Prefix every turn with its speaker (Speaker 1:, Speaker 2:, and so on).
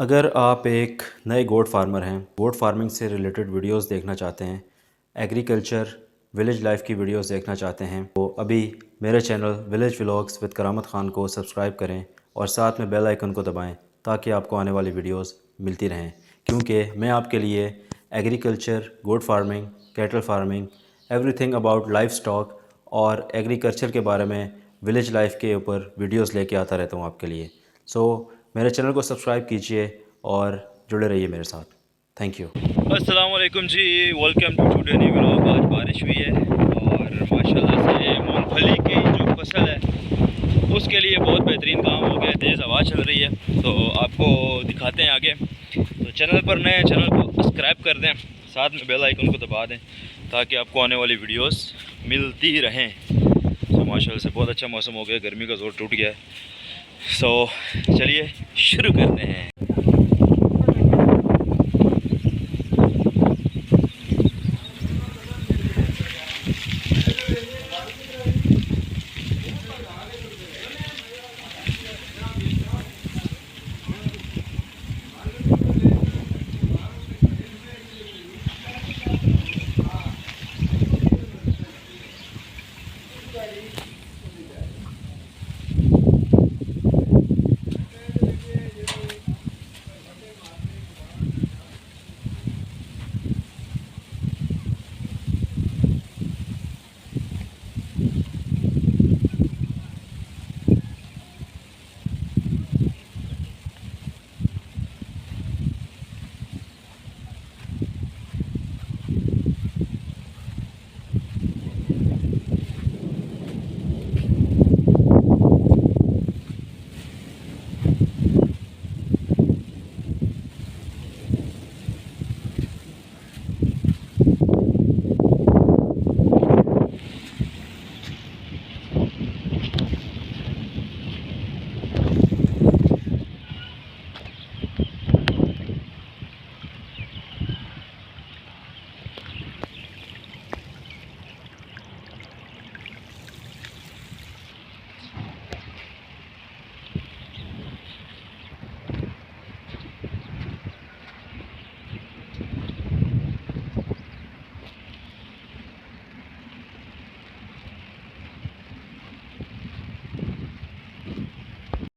Speaker 1: अगर आप एक नए गोट फार्मर हैं, गोट फार्मिंग से रिलेटेड वीडियोस देखना चाहते हैं, एग्रीकल्चर विलेज लाइफ की वीडियोस देखना चाहते हैं, तो अभी मेरे चैनल विलेज व्लॉग्स विद करामत ख़ान को सब्सक्राइब करें और साथ में बेल आइकन को दबाएं ताकि आपको आने वाली वीडियोस मिलती रहें। क्योंकि मैं आपके लिए agriculture, goat farming, cattle farming, everything about livestock और एग्रीकल्चर के बारे में विलेज लाइफ के ऊपर वीडियोस लेके आता रहता हूँ आपके लिए। सो मेरे चैनल को सब्सक्राइब कीजिए और जुड़े रहिए मेरे साथ। Thank you.
Speaker 2: अस्सलाम वालेकुम जी, welcome to today new vlog. आज बारिश हुई है और माशाल्लाह से मूंगफली की जो फसल है उसके लिए बहुत बेहतरीन काम हो गया। तेज़ हवा चल रही है तो आपको दिखाते हैं आगे। तो चैनल पर नए, चैनल को सब्सक्राइब कर दें, साथ में बेल आइकन को दबा दें ताकि आपको आने वाली वीडियोस मिलती रहें। तो माशाल्लाह से बहुत अच्छा मौसम हो गया, गर्मी का जोर टूट गया है। सो चलिए शुरू करते हैं।